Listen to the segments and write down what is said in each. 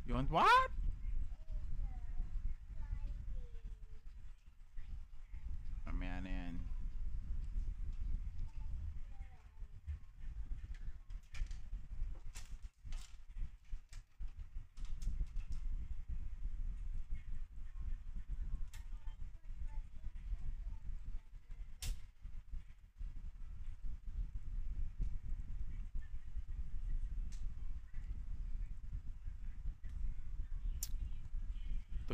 You want what? Mamaya na yan.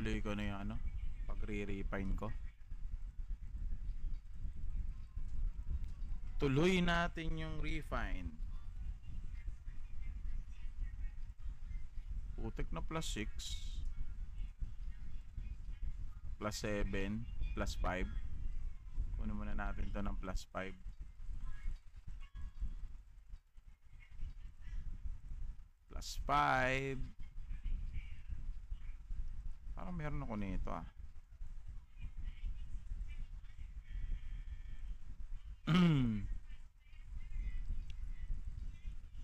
Tuloy ko na yung ano, pagre-refine ko. Tuloy natin yung refine. Putik na plus 6. Plus 7. Plus 5. Kunin muna natin to ng plus 5. Plus 5. Parang meron ako nito ah.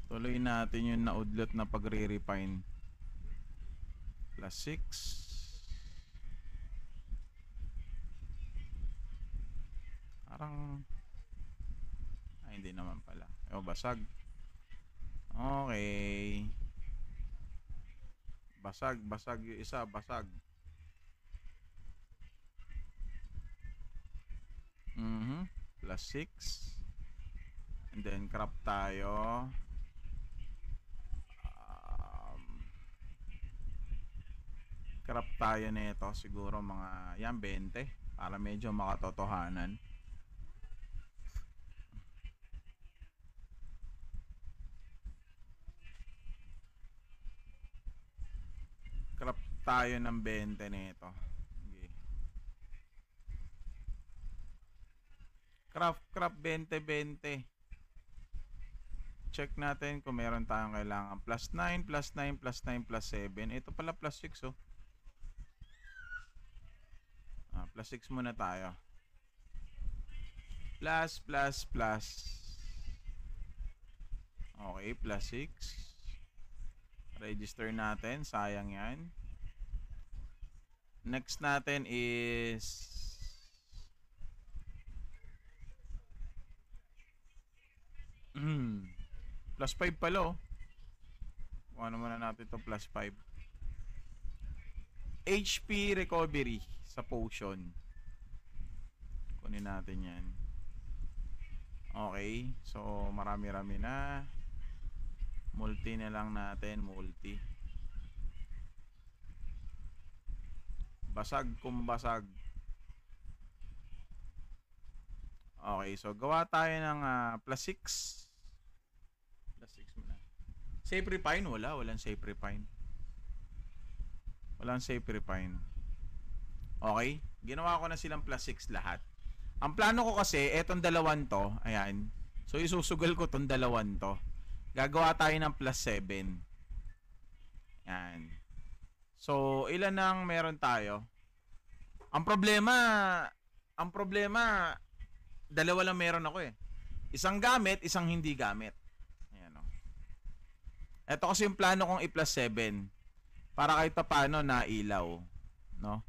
Tuloy natin yung naudlot na pagre-refine. Plus 6. Parang ay hindi naman pala. Basag. Okay. Basag yung isa, basag. Plus 6. And then crop tayo. Crop tayo nito siguro mga yan 20 para medyo makatotohanan. Crop tayo ng 20 nito. Okay. Crop 20-20. Check natin kung meron tayong kailangan. Plus 9, plus 9, plus 9, plus 7. Ito pala plus 6 oh. Plus 6 muna tayo. Plus. Okay, plus 6. Register natin. Sayang yan. Next natin is plus 5 pala oh. Ano muna natin to plus 5. HP recovery sa potion. Kunin natin yan. Okay. So marami-rami na. Multi na lang natin. Multi. Basag kung basag. Okay. So gawa tayo ng plus 6. Plus 6 muna. Safe refine? Walang safe refine. Walang safe refine. Okay. Ginawa ko na silang plus 6 lahat. Ang plano ko kasi, etong dalawan to, ayan. So, isusugal ko tong dalawan to. Gagawa tayo ng plus 7. Ayan. So, ilan ang meron tayo? Ang problema, dalawa lang meron ako eh. Isang gamit, isang hindi gamit. Ayan o. Ito kasi yung plano kong i-plus 7. Para kahit paano nailaw. No?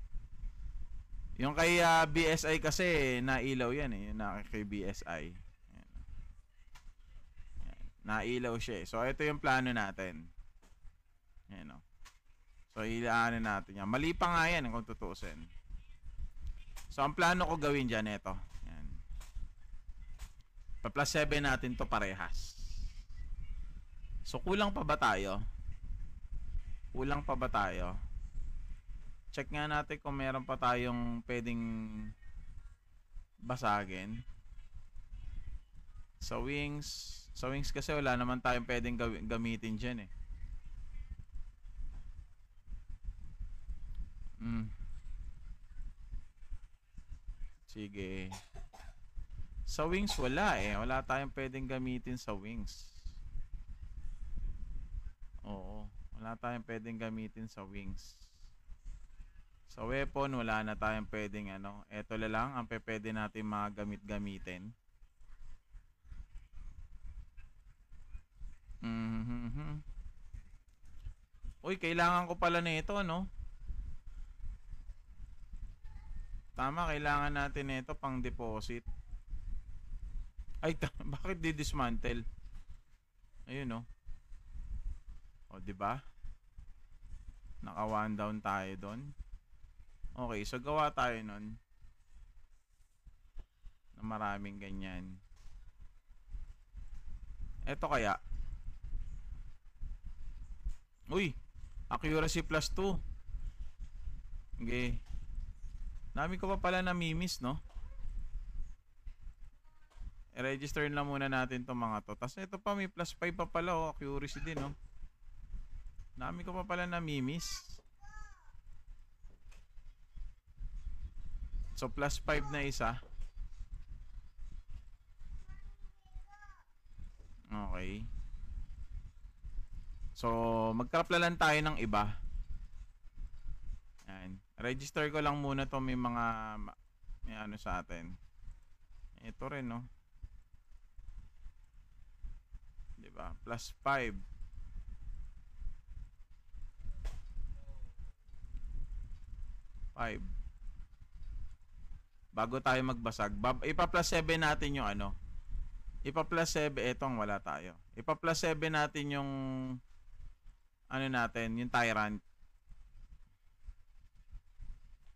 Yung kay BSI kasi nailaw yan eh. Yung kay BSI. Ayan. Ayan. Nailaw siya eh. So ito yung plano natin. Ayan o. So ilaanin natin yan. Mali pa nga yan kung tutuusin. So ang plano ko gawin dyan ito. Ayan. Pa-plus 7 natin to parehas. So kulang pa ba tayo? Kulang pa ba tayo? Check nga natin kung meron pa tayong pwedeng basagin. Sa wings kasi wala naman tayong pwedeng gamitin dyan eh. Sige. Sa wings wala eh. Wala tayong pwedeng gamitin sa wings. Oo. Wala tayong pwedeng gamitin sa wings. Sa weapon, wala na tayong pwedeng ano. Ito lang ang pwede natin mga gamitin. Uy, kailangan ko pala nito, no? Tama, kailangan natin nito pang deposit. Ay, bakit di-dismantle? Ayun, no? O, di ba? Naka one down tayo doon. Okay, so gawa tayo nun na maraming ganyan. Eto kaya. Uy, accuracy plus 2. Okay. Dami ko pa pala namimiss, no? I-register lang muna natin itong mga to. Tapos ito pa, may plus 5 pa pala, oh. Accuracy din, no? Dami ko pa pala namimiss. So, plus 5 na isa. Okay. So, magkrapla lang tayo ng iba. Ayan. Register ko lang muna to, may mga may ano sa atin. Ito rin, no? Diba? Plus 5. Bago tayo magbasag, ipa-plus 7 natin yung ano. Ipa-plus 7, etong wala tayo. Ipa-plus 7 natin yung ano natin, yung tyrant.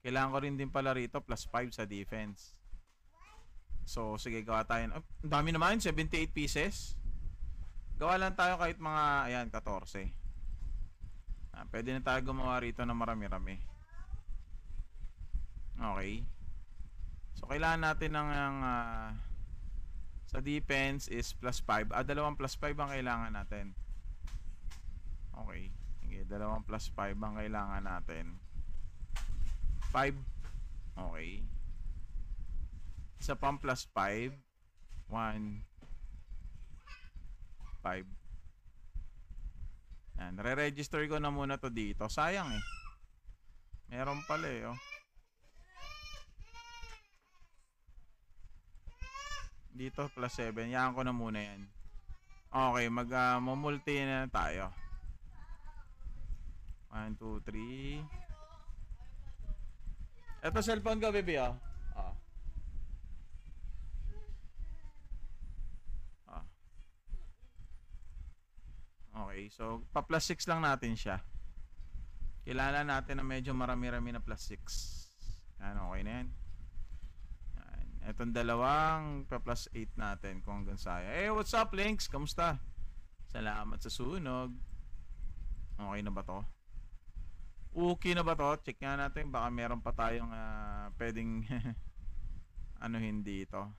Kailangan ko rin din pala rito plus 5 sa defense. So, sige, gawa tayo. Oh, ang dami naman, 78 pieces. Gawa lang tayo kahit mga, ayan, 14. Pwede na tayo gumawa rito ng marami-rami. Okay. So, kailangan natin ng sa defense is plus 5. Dalawang plus 5 ang kailangan natin. Okay. Sige, dalawang plus 5 ang kailangan natin. 5. Okay. Isa pang plus 5. 1. 5. Yan. Re-register ko na muna to dito. Sayang eh. Meron pala eh, oh. Dito plus 7. Yan ko na muna yan. Okay, mag-multi na tayo. 1, 2, 3. Ito cellphone ko, baby, oh. Okay, so pa-plus 6 lang natin siya. Kailangan natin na medyo marami-rami na plus 6. Yan, okay na yan. Etong dalawang pa-plus 8 natin kung hanggang saya. Hey, what's up, Links? Kamusta? Salamat sa sunog. Okay na ba to? Okay na ba to? Check nga natin. Baka meron pa tayong pwedeng anuhin dito.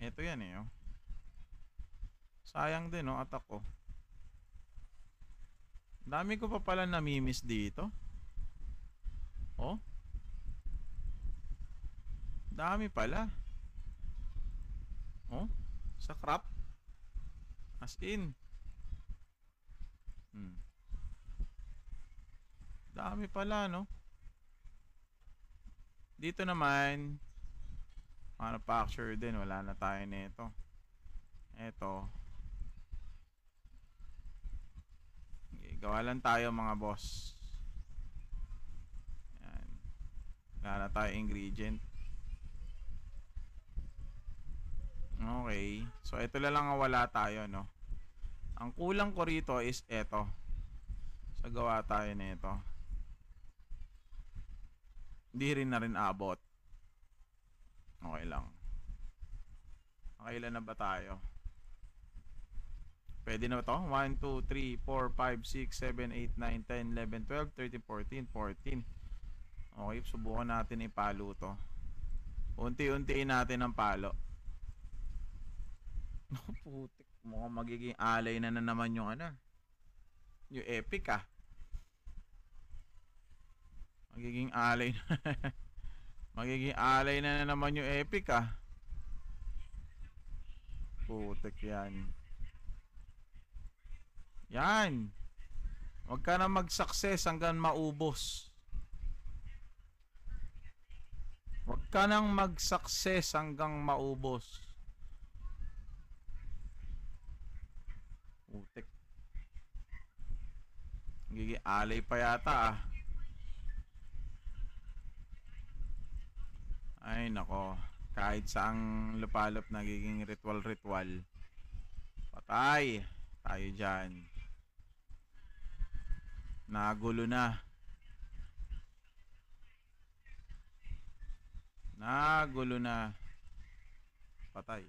Ito yan eh, oh. Sayang din, oh, attack ko. Dami ko pa pala namimiss dito. Oh. Dami pala. Oh, sa crop. As in. Dami pala, no? Dito naman manufacture din, wala na tayo nito. Ito. Okay, gawa lang tayo mga boss. Yan. Wala na tayo ingredient. Okay. So, ito lang ang wala tayo, no? Ang kulang ko rito is ito. So, gawa tayo nito. Hindi rin na rin abot. Okay lang. Nakailan na ba tayo? Pwede na ba to? 1, 2, 3, 4, 5, 6, 7, 8, 9, 10, 11, 12, 13, 14, 14. Okay, subukan natin ipalo to. Unti-untiin natin ang palo. Putik, mukhang magiging alay na naman yung ano. Yung epic ah. Magiging alay na. Magiging alay na naman yung epic ah. Putik yan. Yan. Huwag ka na mag-success hanggang maubos. Huwag ka nang mag-success hanggang maubos. Putik. Magiging alay pa yata ah. Ay nako. Kahit saang lupalop nagiging ritual-ritual. Patay. Tayo dyan. Nagulo na. Nagulo na. Patay.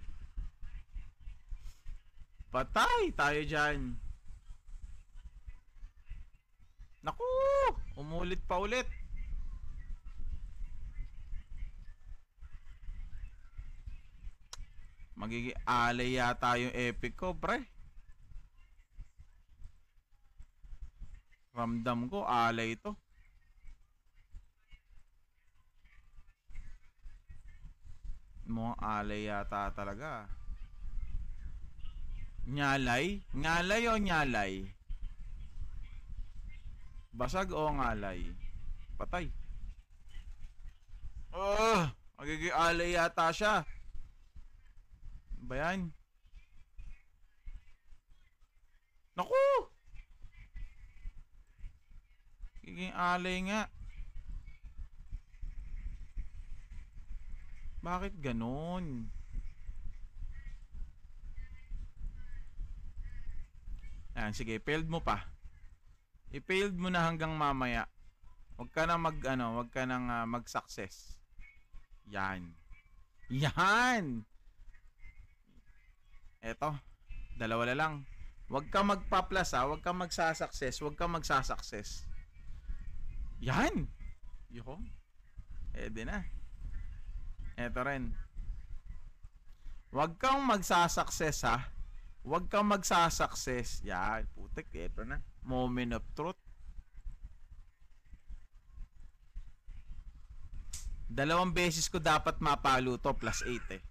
Patay tayo dyan. Naku! Umulit pa ulit. Magiging alay yata yung epic ko, pre. Ramdam ko, alay ito. Mukhang alay yata talaga. Nyalay? Ngalay o nyalay? Basag o ngalay? Patay. Magiging alay yata siya. Ba yan? Naku! Magiging alay nga. Bakit ganun? Ayan, sige, failed mo pa. I-failed mo na hanggang mamaya. Huwag ka na wag ka nang mag-success. Yan. Yan! Eto, dalawa na lang. Huwag ka magpa-plus ha, huwag ka magsa-success, huwag ka magsa-success. Yan! Yuko. Ede na. Eto rin. Huwag kang magsa-success ha. Huwag kang magsa-success. Yan, putik, eto na. Moment of truth. Dalawang beses ko dapat mapalo to, plus 8 eh.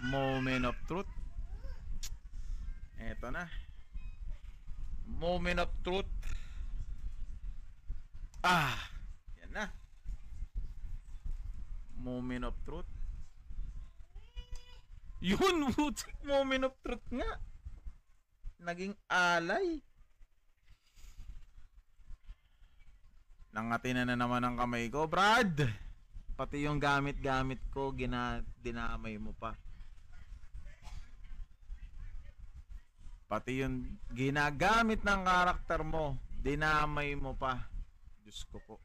Moment of truth. Eto na. Moment of truth. Yan na. Moment of truth. Yun, moment of truth nga. Naging alay. Nangatin na naman ang kamay ko, Brad. Pati yung gamit-gamit ko, dinamay mo pa. Pati yung ginagamit ng karakter mo, dinamay mo pa. Diyos ko po.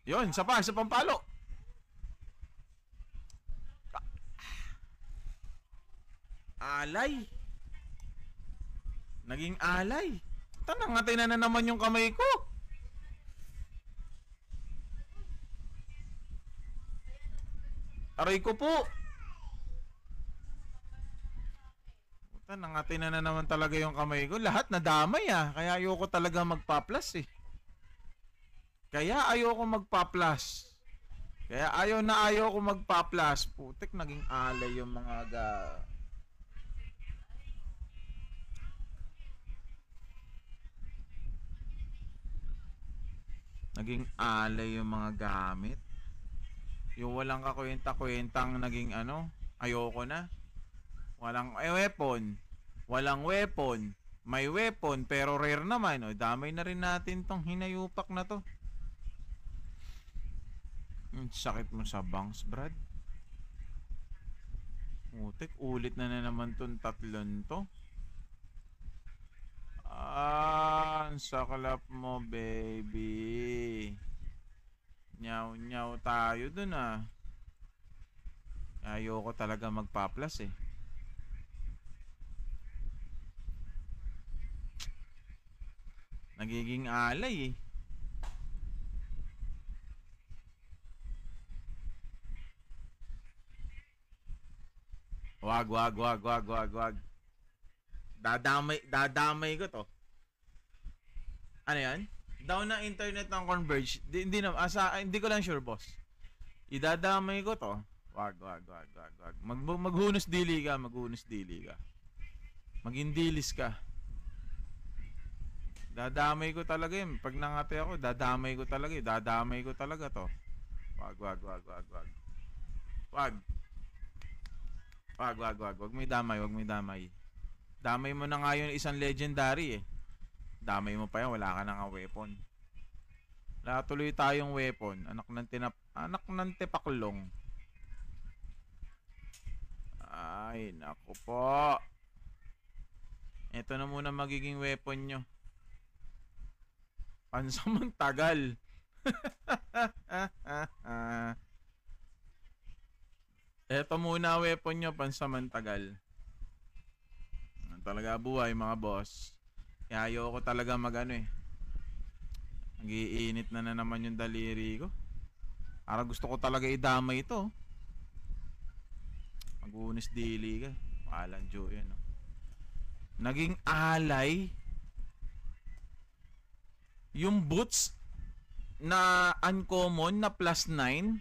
Yun, isa pang palo. Alay. Naging alay. Nangatin na naman yung kamay ko. Aray ko po. Nangatin na naman talaga yung kamay ko. Lahat nadamay ah. Kaya ayoko talaga magpa-plus eh. Kaya ayoko magpa-plus. Kaya ayoko magpa-plus. Putik, naging alay yung mga naging alay yung mga gamit. Yung walang kakwenta-kwentang naging ayoko na. Walang weapon. Walang weapon. May weapon pero rare naman. O, damay na rin natin tong hinayupak na to. Sakit mo sa bangs, Brad. Utik, ulit na naman tong tatlon to. Ang saklap mo, baby. Nyaw tayo dun ah. Ayoko talaga magpa-plus eh. Nagiging alay eh. Wag. Dadamay ko to. Ano yan? Down na internet ng Converge. Hindi ko lang sure, boss. Idadamay ko to. Wag. Maghunos dili ka. Magindilis ka. Dadamay ko talaga yun. Pag nangati ako, dadamay ko talaga to. Wag. Wag may damay. Damay mo na nga yung isang legendary eh. Damay mo pa yan, wala ka na nga weapon. Wala tuloy tayong weapon. Anak ng tepaklong. Ay, naku po. Ito na muna magiging weapon nyo. Pansamantagal. Ito muna weapon nyo, pansamantagal. Talaga buhay mga boss. Kaya ayoko talaga magano eh. Nag-iinit na naman yung daliri ko. Para gusto ko talaga idamay ito. Mag-unis dili ka. Palang Diyo yan. No? Naging alay. Yung boots na uncommon na +9.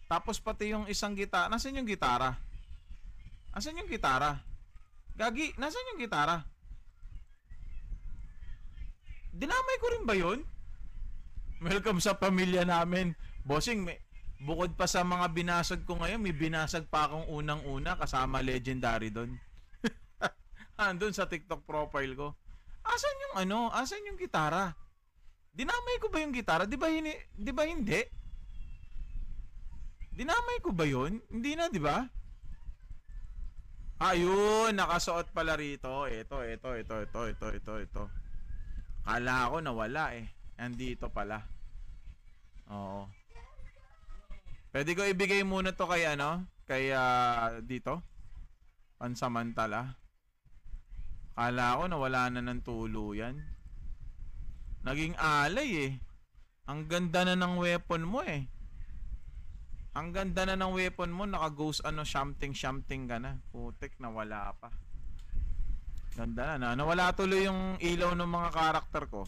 Tapos pati yung isang gitara. Nasaan yung gitara? Nasaan yung gitara? Gagi, nasaan yung gitara? Dinamay ko rin ba yun? Welcome sa pamilya namin. Bossing, bukod pa sa mga binasag ko ngayon, may binasag pa akong unang-una kasama legendary doon. Andun sa TikTok profile ko. Asan yung ano? Asan yung gitara? Dinamay ko ba yung gitara? Di ba hindi? Dinamay ko ba yun? Hindi na, di ba? Ayun, nakasuot pala rito. Ito. Kala ko nawala eh. Andito pala. Oo. Pwede ko ibigay muna to kay ano? Kay dito. Pansamantala. Kala ko nawala na ng tuluyan. Naging alay eh. Ang ganda na ng weapon mo eh. Ang ganda na ng weapon mo, naka-ghost something ka na. Putik, nawala pa. Ganda na. Nawala tuloy yung ilaw ng mga karakter ko.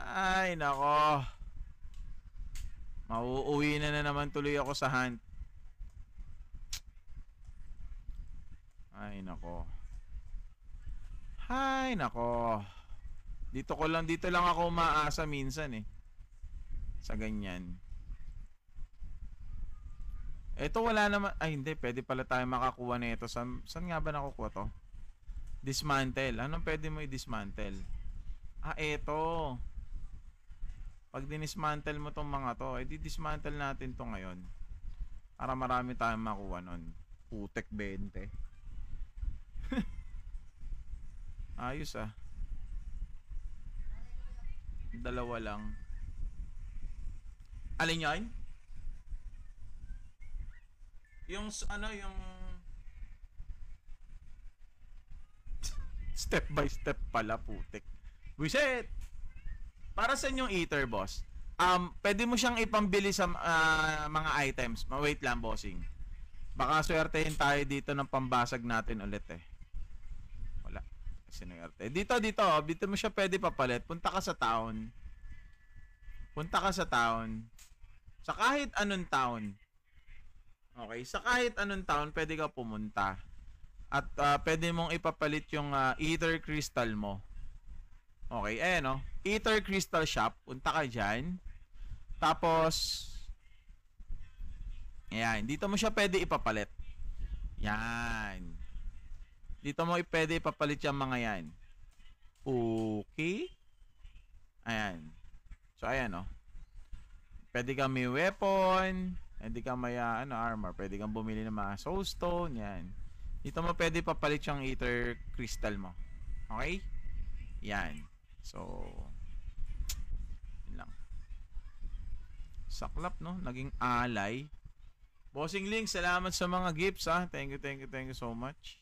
Ay, nako. Mauuwi na naman tuloy ako sa hunt. Ay, nako. Ay, nako. Dito lang ako umaasa minsan eh. Sa ganyan. Ito wala naman. Ay hindi, pwede pala tayo makakuha na ito. Saan nga ba nakukuha to? Dismantle. Anong pwede mo i-dismantle? Ito. Pag dinismantle mo tong mga to, di-dismantle natin to ngayon. Para marami tayong makuha nun. Putek 20. Ayos ah. Dalawa lang. Alin yan? Yung yung step by step pala, putik. Buisit! Para sa yung eater, boss. Pwede mo siyang ipambili sa mga items. Wait lang, bossing. Baka swertehin tayo dito ng pambasag natin ulit eh. Wala. Sinwerte. Dito mo siya pwede papalit. Punta ka sa town. Sa kahit anong town. Okay, sa kahit anong town pwede ka pumunta. At pwede mong ipapalit yung ether crystal mo. Okay, no? Ether crystal shop, punta ka dyan. Tapos ayan, dito mo siya pwede ipapalit. Yan. Dito mo pwede ipapalit yung mga yan. Okay. Ayan. So ayan, no? Pwede kang may weapon, pwede kang may armor, pwede kang bumili ng mga soulstone, yan. Dito mo pwede papalit yung ether crystal mo. Okay? Yan. So, yun lang. Saklap, no? Naging alay. Bossing Link, salamat sa mga gifts, ha? Thank you so much.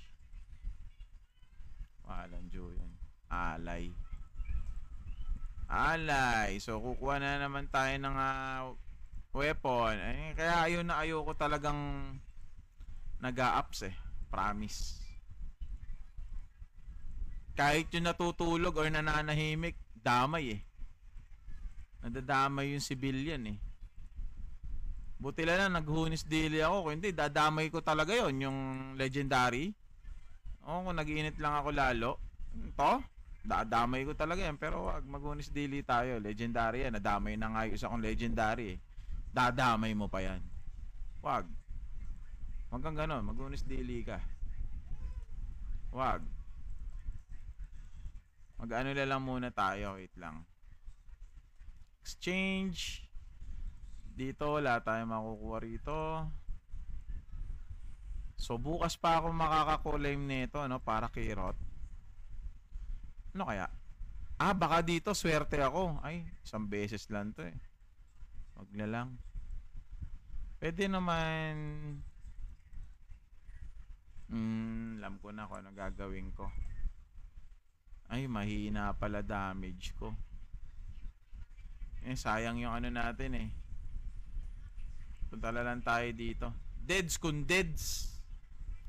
Walang Diyo yan. Alay. So kukuha na naman tayo ng weapon. Kaya ayoko talagang nag-a-ups eh. Promise. Kahit yung natutulog or nananahimik, damay eh. Nadadamay yung civilian eh. Buti lang naghunis dili ako. Kung hindi, dadamay ko talaga yon yung legendary. Kung nag-iinit lang ako lalo. Ito? Dadamay ko talaga yan, pero wag maghunis dili tayo. Legendary yan, nadamay na nga yung isa kong legendary eh. Dadamay mo pa yan. Wag Wag kang ganon, magunis dili ka. Wag. Mag-ano na lang muna tayo, wait lang. Exchange. Dito, wala tayong makukuha rito. So, bukas pa ako makakaklaim nito, no? Para kirot. Ano kaya? Baka dito, swerte ako. Ay, isang beses lang to eh. Wag na lang. Pwede naman... alam ko na kung ano gagawin ko. Ay, mahina pala damage ko. Sayang yung ano natin eh. Punta na lang tayo dito. Deads kun deads.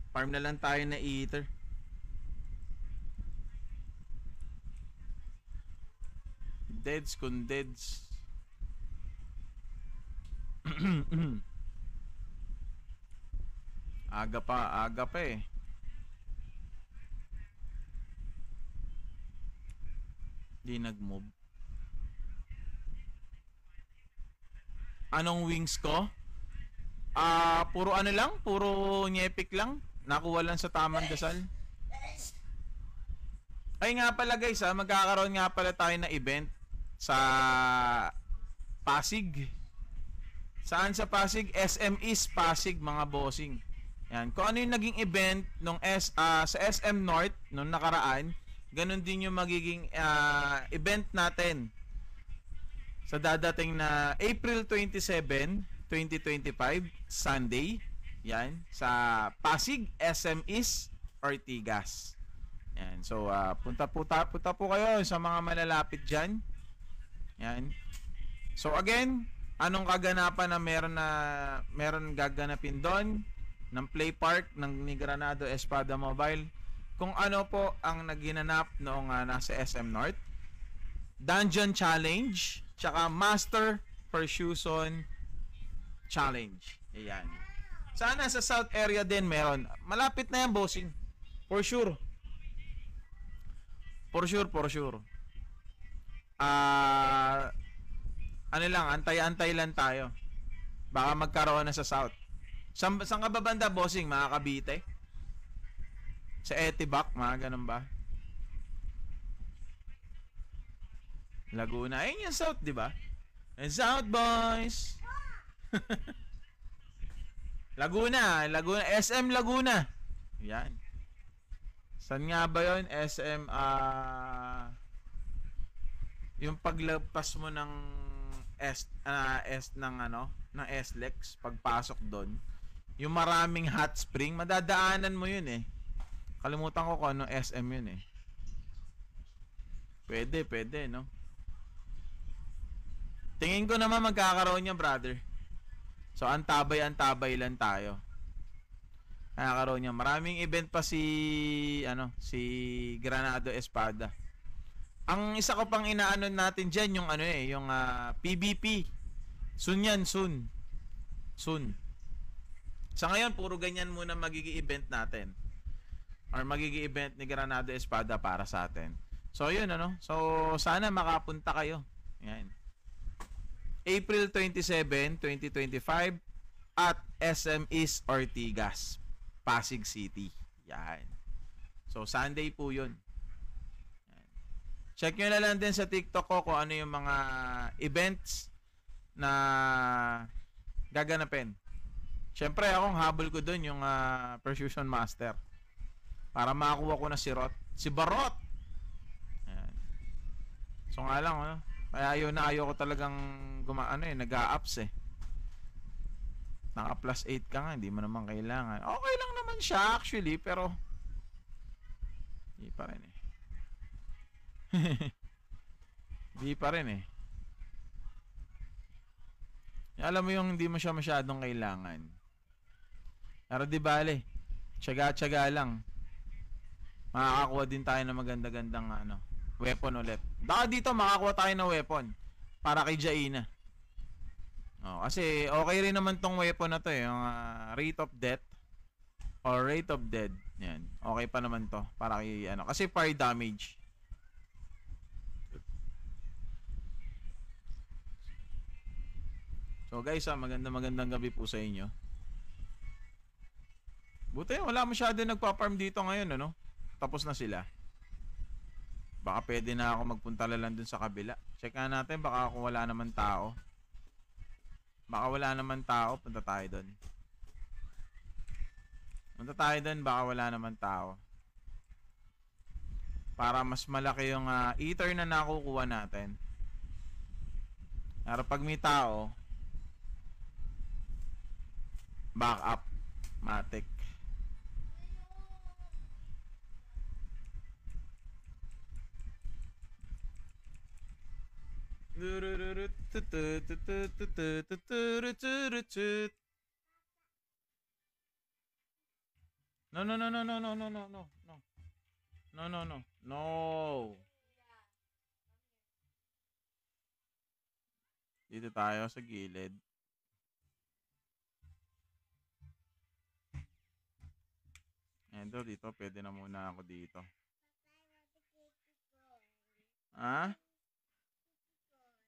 Farm na lang tayo na ether. Deads kun deads. Aga pa eh. Di nag-move. Anong wings ko? Puro ano lang? Puro nyepik lang? Nakuha lang sa tamang dasal? Ay nga pala guys magkakaroon nga pala tayo na event sa Pasig. Saan sa Pasig? SM East Pasig mga bossing. Yan. Kung ano yung naging event nung sa SM North nung nakaraan, ganun din yung magiging event natin sa dadating na April 27, 2025, Sunday. Yan, sa Pasig, SM East, Ortigas. Yan. So, punta po kayo sa mga malalapit dyan. Yan. So, again, anong kaganapan na meron gaganapin doon ng Play Park ng Ni Granado Espada Mobile? Kung ano po ang naginanap noong nasa SM North, Dungeon Challenge, tsaka Master Persuasion Challenge. Ayan. Sana sa South area din meron. Malapit na yan, bossing. For sure. For sure. Ano lang, antay-antay lang tayo. Baka magkaroon na sa South. Saan ka ba banda, bossing? Mga Cavite? Sa Etibac, mga ganun ba? Laguna. Ayun yung South, di ba? And South, boys! Laguna. SM Laguna. Yan. Saan nga ba yun? SM, yung paglagpas mo ng ng SLEX, pagpasok doon, yung maraming hot spring, madadaanan mo yun eh. Kalimutan ko kung anong SM yun eh. Pwede, no? Tingin ko naman magkakaroon niya, brother. So, antabay lang tayo. Magkakaroon niya. Maraming event pa si Granado Espada. Ang isa ko pang inaano natin dyan, yung PVP. Soon. Sa ngayon, puro ganyan muna magiging event natin. Or magiging event ni Granado Espada para sa atin. So, yun, So, sana makapunta kayo. Yan. April 27, 2025 at SM East Ortigas, Pasig City. Yan. So, Sunday po yun. Yan. Check nyo na lang din sa TikTok ko kung ano yung mga events na gaganapin. Siyempre, akong habol ko dun yung Persuasion Master. Para makakuha ko na si Barot. Yan. So, nga lang, kaya ayaw ko talagang nag-a-ups eh. Naka plus 8 ka nga, hindi mo naman kailangan. Okay lang naman siya actually, pero hindi pa rin eh. Hindi pa rin eh. Alam mo yung hindi mo siya masyadong kailangan. Pero di bale, tiyaga-tiyaga lang. Makakakuha din tayo ng maganda-gandang weapon ulit. Baka dito makakuha tayo ng weapon para kay Jaina. Kasi okay rin naman tong weapon na to eh, yung Rate of Death or Rate of Dead. Yan. Okay pa naman to para kay kasi fire damage. So guys, magandang gabi po sa inyo. Buti wala masyado nagpa-farm dito ngayon, ano? Tapos na sila. Baka pwede na ako magpunta lang dun sa kabila. Check nga natin, baka kung wala naman tao. Baka wala naman tao, punta tayo dun. Punta tayo dun, baka wala naman tao. Para mas malaki yung ether na nakukuha natin. Para pag may tao, back up, matik. No, no, no, no, no, no, no, no, no, no. No, no, no. No. Dito tayo sa gilid. Endo, dito. Pwede na muna ako dito. Ah?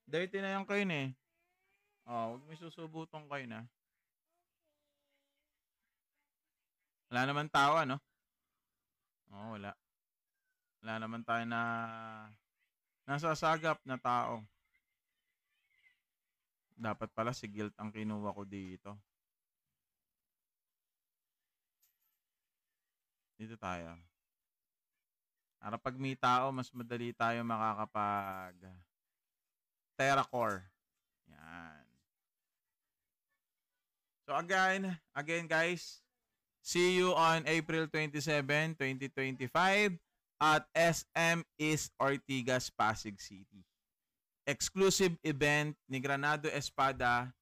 Dirty na yung coin eh. Oh, huwag may susubutong coin ah. Wala naman tao, ano? Oh, wala. Wala naman tayo na nasasagap na tao. Dapat pala si Guild ang kinuha ko dito. Dito tayo. Para pag may tao, mas madali tayo makakapag Terracore. Yan. So again guys, see you on April 27, 2025 at SM East Ortigas, Pasig City. Exclusive event ni Granado Espada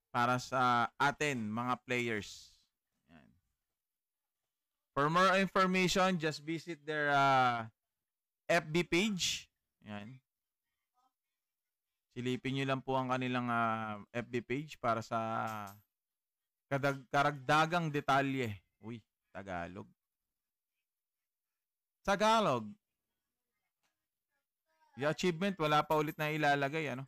para sa atin mga players. Yan. For more information, just visit their FB page. Yan. Silipin nyo lang po ang kanilang FB page para sa karagdagang detalye. Uy, Tagalog. Tagalog. Yung achievement, wala pa ulit na ilalagay, ano?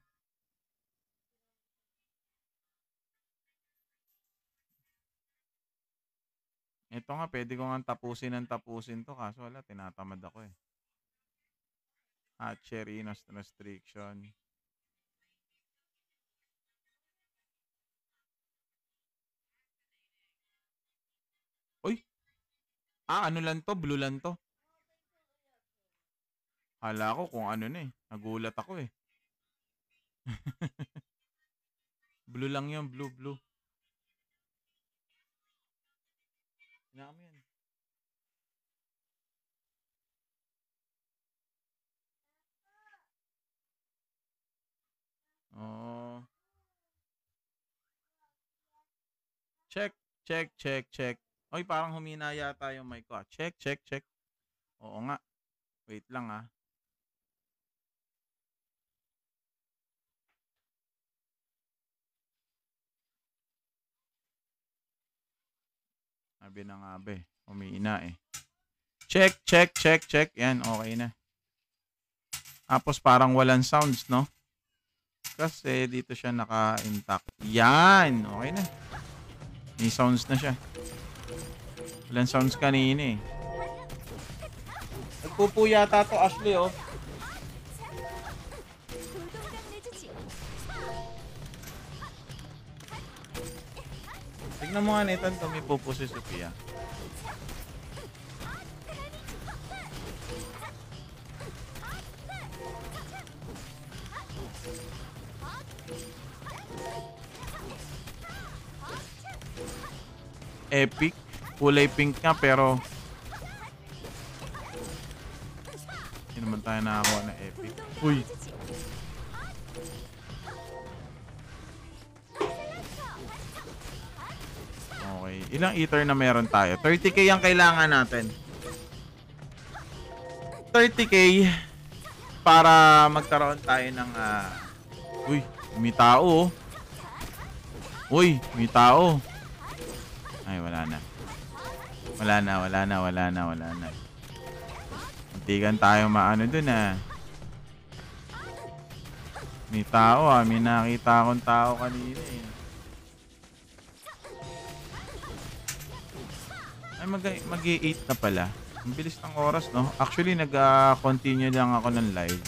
Ito nga, pwede ko nga tapusin to, kaso wala, tinatamad ako eh. Hatchery, restriction. Uy! Ano lang to? Blue lang to. Hala ko kung ano na eh. Nagulat ako eh. Blue lang yun. Blue. Hinaan mo yan. Oh. Check. Oy, parang humina yata yung mic ko. Check. Oo nga. Wait lang ah. Sabi na nga ba eh. Humina eh. Check. Yan, okay na. Tapos parang walang sounds, no? Kasi dito siya naka-intact. Yan, okay na. May sounds na siya. Walang sounds kanina eh. Nagpupo yata to, Ashley, oh. Tignan mo nga nito, may pupo si Sophia. Epic. Kulay pink nga pero hindi naman tayo nakakuha na epic. Uy. Okay. Ilang ether na meron tayo? 30k ang kailangan natin. 30k para magkaroon tayo ng uy, may tao. Uy, may tao. Ay, wala na. Muntikan tayo maano dun ah. May tao ah. May nakita akong tao kanina eh. Ay, mag-8 na pala. Ang bilis ng oras, no? Actually, nag-continue lang ako ng live.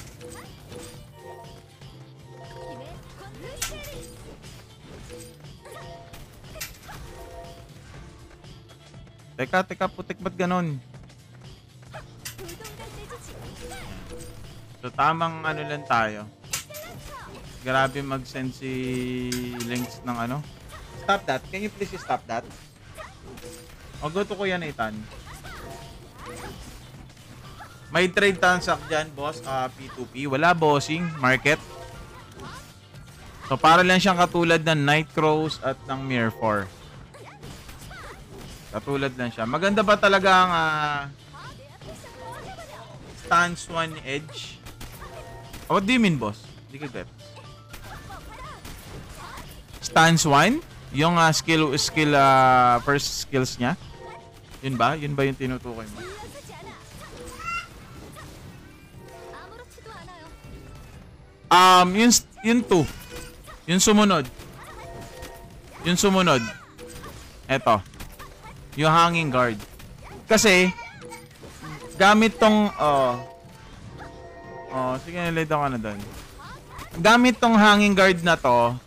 Teka, putik, ba't ganon? So, tamang ano lang tayo. Grabe mag-send si links ng ano. Stop that. Can you please stop that? O, go to Kuya Nathan. May trade transact dyan, boss. P2P. Wala bossing. Market. So, para lang siyang katulad ng Nightcrows at ng Mirror 4. Katulad lang siya. Maganda ba talaga ang stance 1 edge? What do you mean, boss? Hindi ka get. Stance 1? Yung first skills niya? Yun ba? Yun ba yung tinutukoy mo? Yun 2. Yung sumunod. Eto. Yung hanging guard. Kasi, gamit tong, sige, nalito ka na doon. Gamit tong hanging guard na to,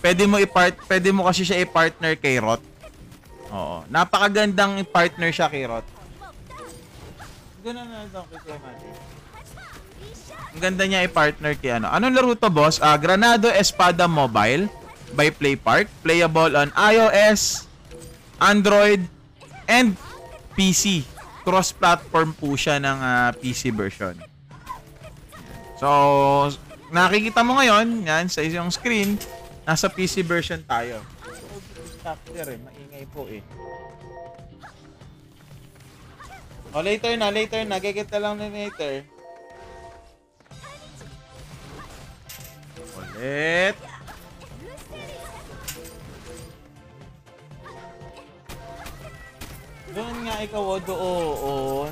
pwede mo kasi siya i-partner kay Rot. Oo. Napakagandang i-partner siya kay Rot. Ganun na daw kay Mati. Ang ganda niya i-partner kay ano. Anong laro to, boss? Granado Espada Mobile by PlayPark. Playable on iOS, Android, and PC. Cross-platform po siya ng PC version. So, nakikita mo ngayon, yan, sa isang screen, nasa PC version tayo. Stop there maingay po eh. O, later na. Gigit na lang na later. Ulit. Doon nga ikaw doon.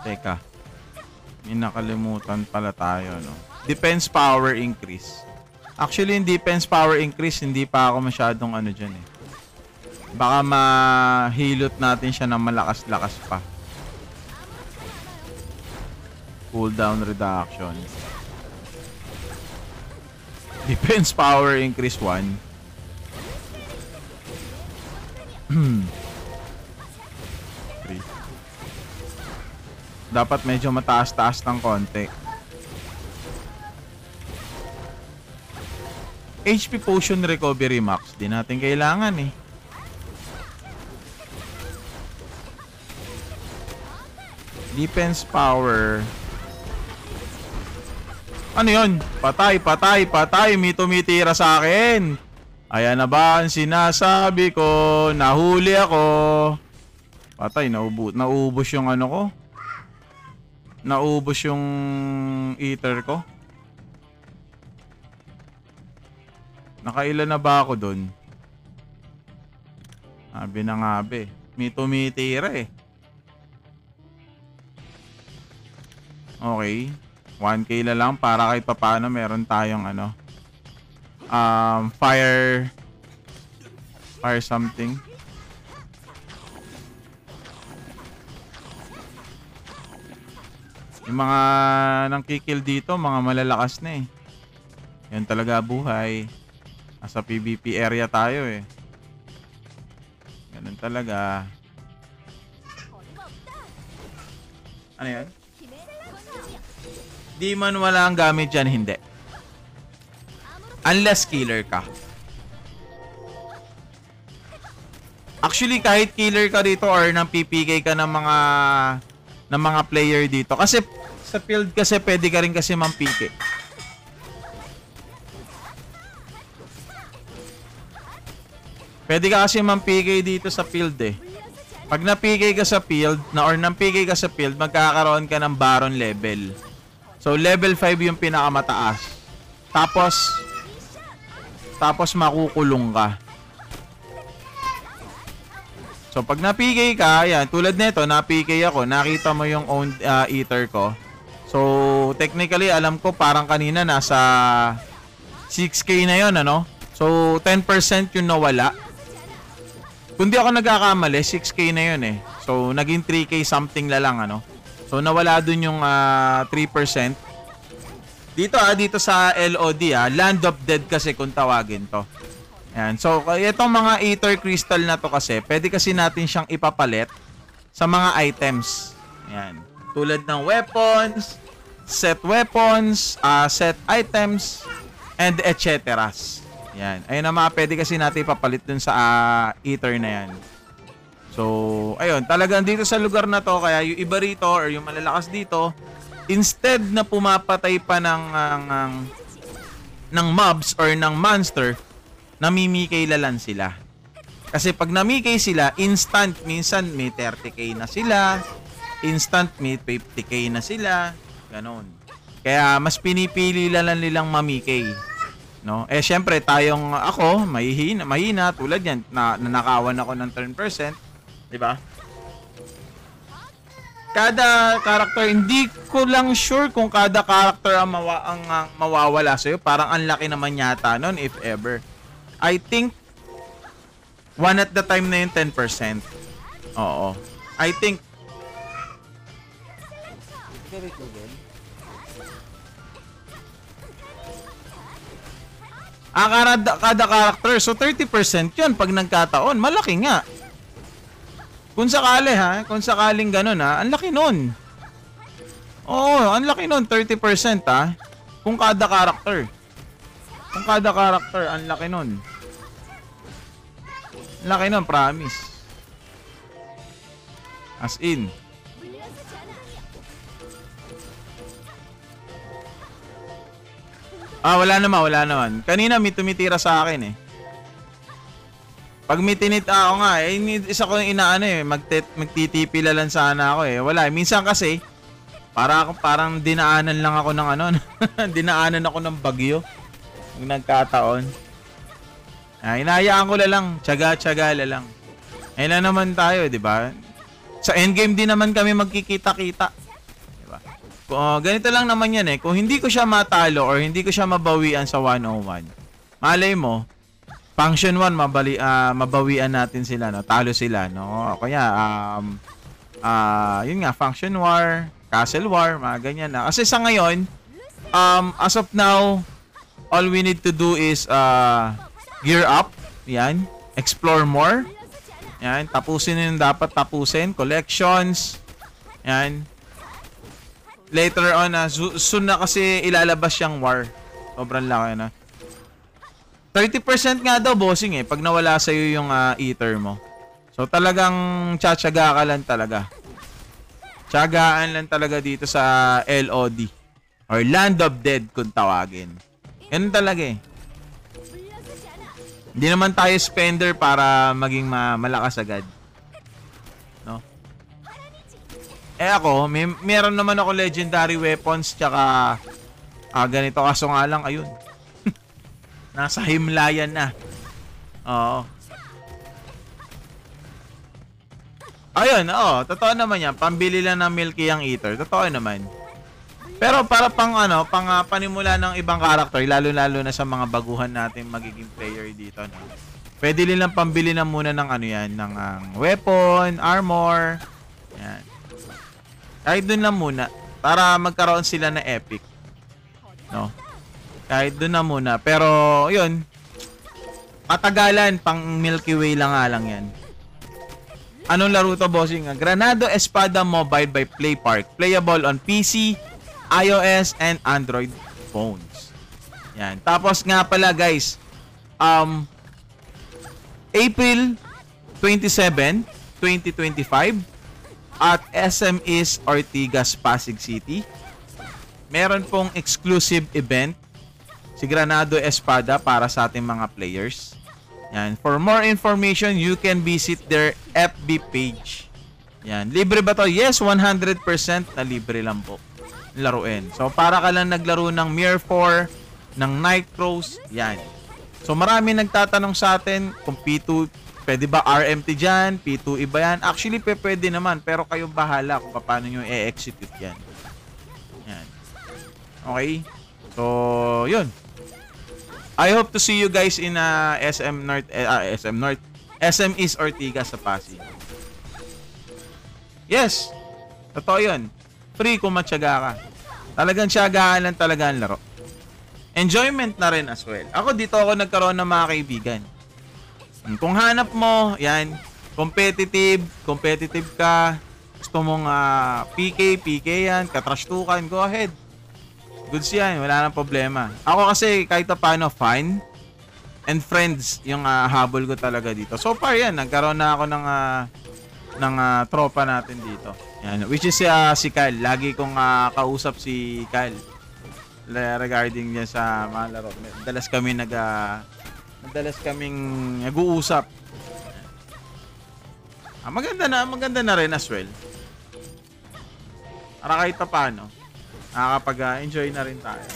Teka. May nakalimutan pala tayo, no? Defense power increase. Actually, yung defense power increase, hindi pa ako masyadong ano dyan eh. Baka mahilot natin siya ng malakas-lakas pa. Cooldown reduction. Defense power increase 1. Dapat medyo mataas-taas ng konti. HP Potion Recovery Max. Di natin kailangan eh. Defense power. Ano yun? Patay. May tumitira sa akin. Ayan na ba ang sinasabi ko? Nahuli ako. Patay. Naubos yung ano ko. Naubos yung ether ko. Nakailan na ba ako dun? Sabi na nga be. May tumitira eh. Okay. 1K na lang para kahit papaano meron tayong ano. Fire something. Yung mga nangkikil dito, mga malalakas na eh. Yan talaga buhay. Nasa PvP area tayo eh. Ganun talaga. Ano yan? Di man wala ang gamit dyan, hindi. Unless killer ka. Actually, kahit killer ka dito or nang PPK ka ng mga player dito. Kasi sa field kasi pwede ka rin kasi mampike. Pwede ka kasi mampike dito sa field eh. Pag na-PK ka sa field, nang-PK ka sa field, magkakaroon ka ng Baron level. So, level 5 yung pinakamataas. Tapos makukulong ka. So, pag na-PK ka, yan, tulad nito, na-PK ako, nakita mo yung owned ether ko. So, So, technically, alam ko parang kanina nasa 6K na yon, ano? So, 10% yung nawala. Kung di ako nagkakamali, 6K na yun eh. So, naging 3K something na lang, ano? So, nawala dun yung 3%. Dito sa LOD, Land of Dead kasi kung tawagin to. Yan. So, itong mga Ether Crystal na to kasi, pwede kasi natin siyang ipapalit sa mga items. Yan. Tulad ng weapons, set items, and etc. Yan. Ayun na mga pwede kasi natin ipapalit dun sa Ether na yan. So, ayun. Talagang dito sa lugar na to, kaya yung iba rito or yung malalakas dito, instead na pumapatay pa ng mobs or ng monster, namimikay lalan sila. Kasi pag namikay sila, instant, minsan may 30k na sila, instant may 50k na sila, ganon. Kaya mas pinipili lalan nilang mamikay. No? Eh syempre ako, mahina tulad yan, nanakawan ako ng 10%, di ba? Kada character, hindi ko lang sure kung kada character ang mawawala sa'yo. Parang ang laki naman yata nun, if ever. I think, one at the time na yung 10%. Oo. I think, kada character. So, 30% yun pag nagkataon. Malaki nga. Kung sakali kung sakaling ganun ang laki nun. Oo, ang laki nun, 30% kung kada character. Kung kada character, ang laki nun. Ang laki nun, promise. As in. Wala naman. Kanina may tumitira sa akin eh. Pag may ako nga, isa ko yung inaano eh, magtitipila lang sana ako eh. Wala, minsan kasi, parang dinaanan lang ako ng dinaanan ako ng bagyo. Pag nagkataon. Hinahayaan ko lang, tiyaga-tiyaga lang. Ayun lang naman tayo, di ba? Sa endgame din naman kami magkikita-kita. Di ba? Ganito lang naman yan eh. Kung hindi ko siya matalo or hindi ko siya mabawian sa 101, malay mo, Function 1, mabawian natin sila, no? Talo sila, no? Kaya, yun nga, Function War, Castle War, mga ganyan na. Kasi sa ngayon, as of now, all we need to do is gear up, yan, explore more, yan, tapusin yung dapat tapusin, collections, yan. Later on, soon na kasi ilalabas yung war. Sobrang laki na. 30% nga daw, bossing pag nawala sa'yo yung ether mo. So, talagang tsatsaga ka lang talaga. Tsagaan lang talaga dito sa LOD. Or Land of Dead kung tawagin. Ganun talaga Hindi naman tayo spender para maging malakas agad. No? Ako, meron naman ako legendary weapons tsaka ganito. Kaso nga lang, ayun. Nasa Himlayan na. Oo. Ayun, totoo naman yan. Pambili lang ng Milky ang Ether. Totoo naman. Pero para pang panimula ng ibang character, lalo-lalo na sa mga baguhan natin magiging player dito, no? Pwede nilang pambili na muna ng ng weapon, armor. Yan. Kahit dun lang muna para magkaroon sila na epic. No? Kahit doon na muna. Pero, yun. Katagalan, pang Milky Way lang nga lang yan. Anong laro to, bossing? Granado Espada Mobile by PlayPark. Playable on PC, iOS, and Android phones. Yan. Tapos nga pala, guys. April 27, 2025 at SM East Ortigas, Pasig City. Meron pong exclusive event si Granado Espada para sa ating mga players. Yan. For more information, you can visit their FB page. Yan. Libre ba to? Yes, 100% na libre lang po. Laruin. So, para ka lang naglaro ng Mirror 4, ng Nitros, yan. So, marami nagtatanong sa atin kung P2, pwede ba RMT dyan? P2 iba yan? Actually, pwede naman. Pero kayong bahala kung paano nyo i-execute yan. Yan. Okay? So, yun. I hope to see you guys in SM North, SM East Ortigas sa Pasig. Yes. Totoo yun. Free kung matyaga ka. Talagang tiyagaan lang talaga ang laro. Enjoyment na rin as well. Ako dito ako nagkaroon ng mga kaibigan. Kung hanap mo, yan, competitive ka, gusto mong PK yan, katrashtukan, go ahead. Goods yan, wala nang problema. Ako kasi kahit pa paano, fun and friends yung habol ko talaga dito. So far yan, nagkaroon na ako ng tropa natin dito. Yan, which is si Cal. Lagi kong kausap si Cal regarding niya sa mga laro. Madalas kaming nag-uusap. Maganda na rin as well. Para kahit pa paano, nakakapag-enjoy na rin tayo.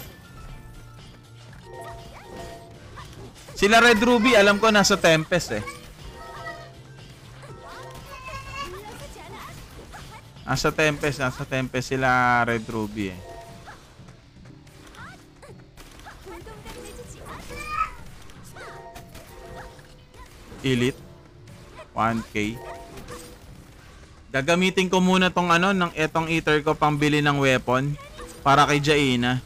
Sila Red Ruby, alam ko nasa Tempest eh. Nasa Tempest sila Red Ruby eh. Elite 1K. Gagamitin ko muna tong etong ether ko pambili ng weapon para kay Jaina.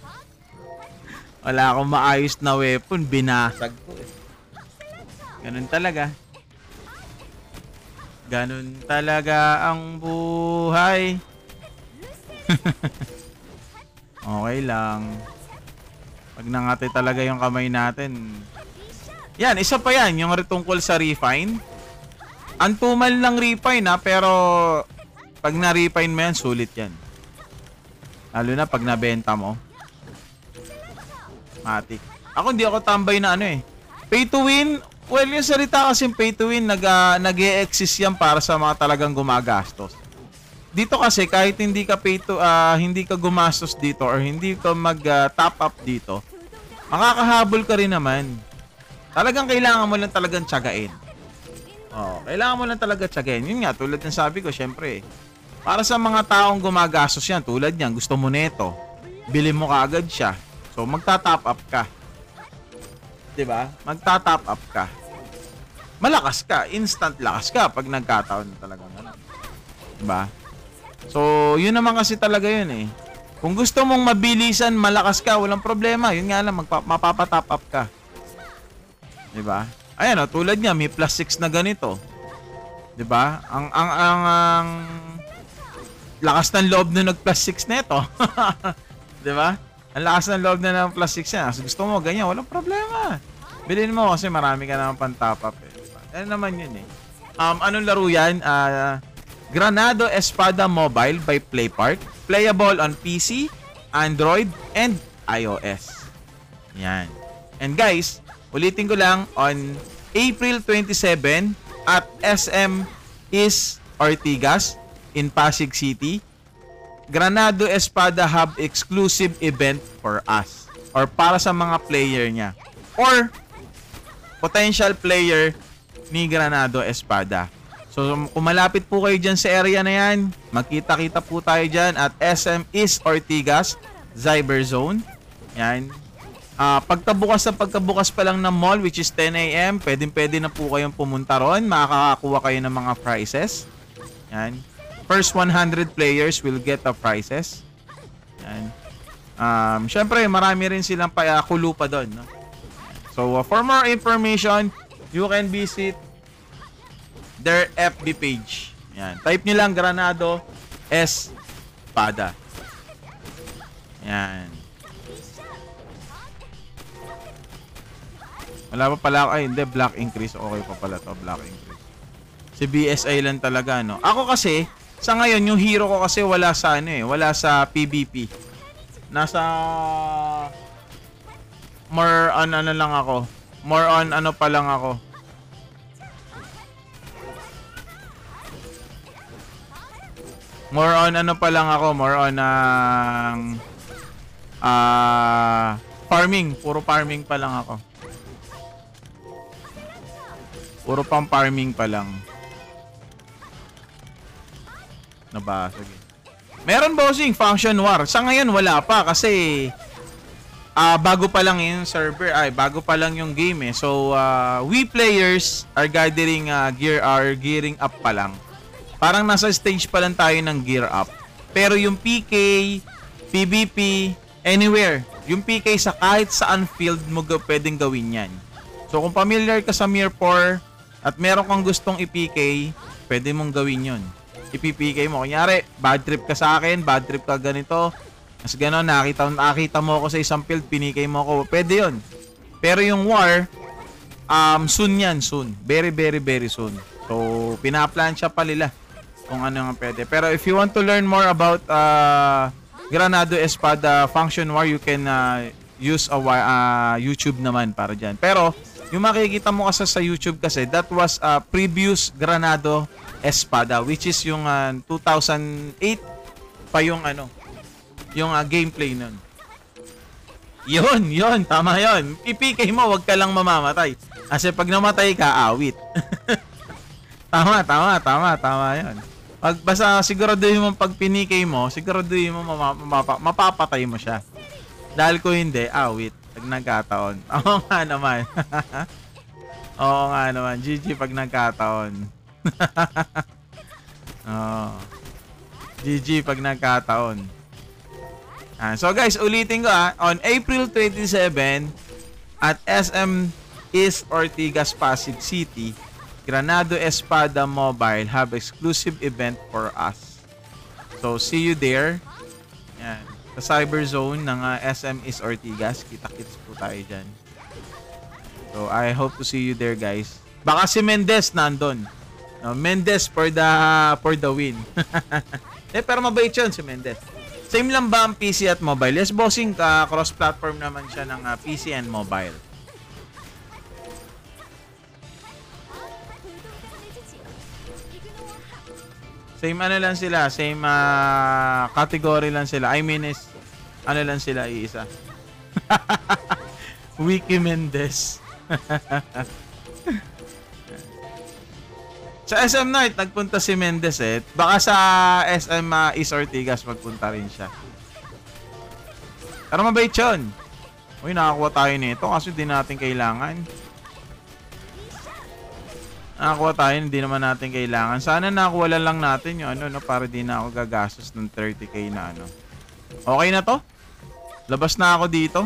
Wala akong maayos na weapon, binasag ko eh. Ganun talaga ang buhay. Okay lang. Pag nangati talaga yung kamay natin. Yan, isa pa yan, yung tungkol sa refine. Antumal ng refine pero pag na-refine mo yan, sulit yan. Lalo na pag nabenta mo. Matik. Ako hindi ako tambay na pay to win. Well, yung salita kasi pay to win, nag-e-exist yan para sa mga talagang gumagastos. Dito kasi kahit hindi ka hindi ka gumastos dito or hindi ka mag-top up dito, makakahabol ka rin naman. Talagang kailangan mo lang talagang tiyagain. Kailangan mo lang talaga tiyagain. Yun nga, tulad ng sabi ko, syempre, para sa mga taong gumagastos yan, tulad yan, gusto mo neto, bili mo kaagad siya. So, magta-top up ka. Diba? Magta-top up ka. Malakas ka. Instant lakas ka pag nagkataon na talaga. Diba? So, yun naman kasi talaga yun eh. Kung gusto mong mabilisan, malakas ka, walang problema. Yun nga lang, mapapatop up ka. Diba? Ayan tulad niya, may plus 6 na ganito. Diba? Ang lakas ng loob na nag-plus 6 neto. Diba? Ang lakas ng loob na ng plus 6 yan. Kasi gusto mo, ganyan, walang problema. Bilhin mo kasi marami ka naman pang-top up eh. Diba? Ano naman yun eh. Anong laro yan? Granado Espada Mobile by Playpark. Playable on PC, Android, and iOS. Yan. And guys, ulitin ko lang, on April 27 at SM East Ortigas in Pasig City, Granado Espada Hub exclusive event for us or para sa mga player niya or potential player ni Granado Espada. So kung malapit po kayo dyan sa area na yan, magkita-kita po tayo dyan at SM East Ortigas Cyberzone. Yan. Pagkabukas pa lang ng mall, which is 10 AM, pwede na po kayong pumunta ron. Makakakuha kayo ng mga prizes. Yan. First 100 players will get the prizes. Yan. Syempre, marami rin silang kulu pa doon. No? So, for more information, you can visit their FB page. Yan. Type nyo lang Granado Espada. Yan. Wala pa pala ako. Ay, hindi. Black increase. Okay pa pala to. Black increase. Si BSI lang talaga, no? Ako kasi, sa ngayon, yung hero ko kasi wala sa wala sa PvP. Nasa more on lang ako. More on pa lang ako. More on pa lang ako. More on farming. Puro farming pa lang ako. Puro pang farming pa lang. Nabasag eh. Meron bossing, Function War. Sa ngayon wala pa kasi bago pa lang yung server, bago pa lang yung game eh. So we players are gathering gearing up pa lang. Parang nasa stage pa lang tayo ng gear up. Pero yung PK, PvP, anywhere. Yung PK sa kahit saan field mo pwedeng gawin yan. So kung familiar ka sa Mir 4 at meron kang gustong i-PK, pwede mong gawin yon. I-PK mo. Kunyari, bad trip ka sa akin, bad trip ka ganito. Mas gano'n, nakita mo ako sa isang field, pinikay mo ako. Pwede yon. Pero yung war, soon yan, soon. Very, very, very soon. So, pinaplansya pa nila kung ano nga pwede. Pero if you want to learn more about Granado Espada Function War, you can use YouTube naman para dyan. Pero, yung makikita mo kasi sa YouTube kasi, that was previous Granado Espada, which is yung 2008 pa yung yung gameplay nun. Yun, tama yun. PPK mo, wag ka lang mamamatay. Kasi pag namatay ka, awit. Tama yun. Basta siguraduhin mo pag pinikay mo, siguraduhin mo mapapatay mo siya. Dahil kung hindi, awit. Pag nagkataon. Oo nga naman. Oo nga naman. GG pag nagkataon. GG pag nagkataon. So guys, ulitin ko on April 27 at SM East Ortigas Pasig City, Granado Espada Mobile have exclusive event for us. So see you there. Yan. Sa Cyber Zone ng SM East Ortigas. Kita-kits po tayo dyan. So I hope to see you there guys. Baka si Mendez nandun. Mendez for the win. Pero mabait yun si Mendez. Same lang ba ang PC at mobile? Yes, bossing. Cross-platform naman siya ng PC and mobile. Same lang sila. Same category lang sila. I mean is, lang sila iisa. Wiki Mendez. Sa SM North, nagpunta si Mendez eh. Baka sa SM East Ortigas magpunta rin siya. Pero mabait yun. Uy, nakakuha tayo nito kasi di natin kailangan. Nakakuha tayo, hindi naman natin kailangan. Sana nakakuha lang natin yung para di na ako gagastos ng 30k na Okay na to? Labas na ako dito.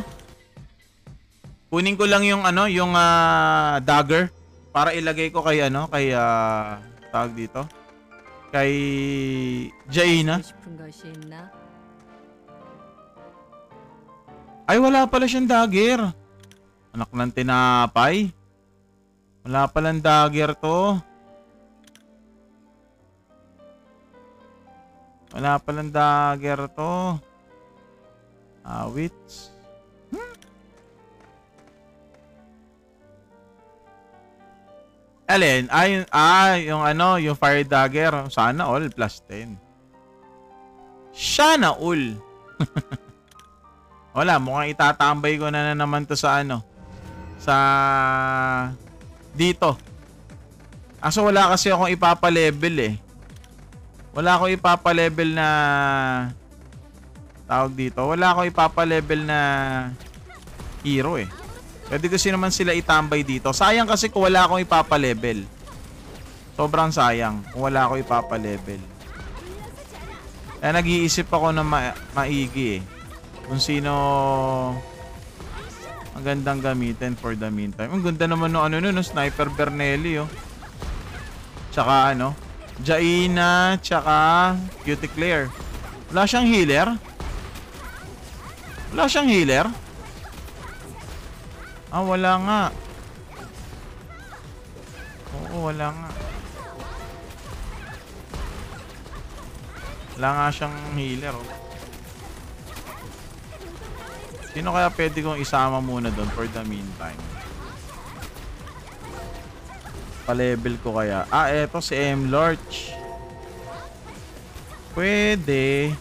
Kunin ko lang yung yung dagger. Para ilagay ko kay tawag dito. Kay Jaina. Ay, wala pala siyang dagger. Anak ng tinapay. Wala palang dagger to. Wala palang dagger to. Awits. Alin? Yung fire dagger. Sana all plus 10. Sana all. Wala, mukhang itatambay ko na naman to sa sa dito. Aso wala kasi akong ipapa-level eh. Wala akong ipapa-level na tawag dito. Wala akong ipapa-level na hero eh. Pwede kasi naman sila itambay dito. Sayang kasi kung wala akong ipapa-level. Sobrang sayang kung wala akong ipapa-level. Kaya nag-iisip ako na maigi eh. Kung sino magandang gamitin for the meantime. Ang ganda naman no Sniper Bernelli oh. Tsaka Jaina, tsaka Cutie Claire. Wala siyang healer? Wala siyang healer? Wala nga. Oo, wala nga. Wala nga siyang healer oh. Sino kaya pwede kong isama muna doon for the meantime? Pa-level ko kaya. Eto si M. Lorch. Pwede.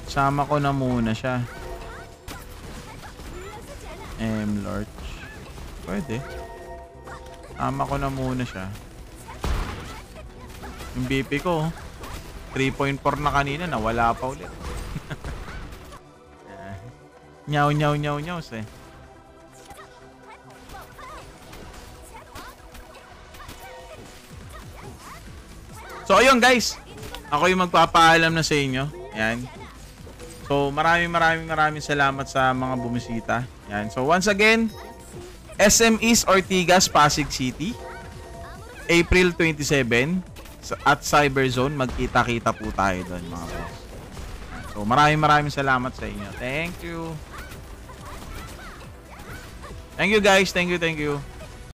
Sama ko na muna siya. M. Lorch. Pwede. Sama ko na muna siya. Yung BP ko. 3.4 na kanina, nawala pa ulit. Nyaw, nyaw, nyaw, nyaw, eh. So, ayun guys. Ako yung magpapaalam na sa inyo. Yan. So, maraming salamat sa mga bumisita. Yan. So, once again, SM East Ortigas, Pasig City. April 27 at Cyberzone. Magkita-kita po tayo doon, mga boss. So, maraming salamat sa inyo. Thank you. Thank you guys. Thank you.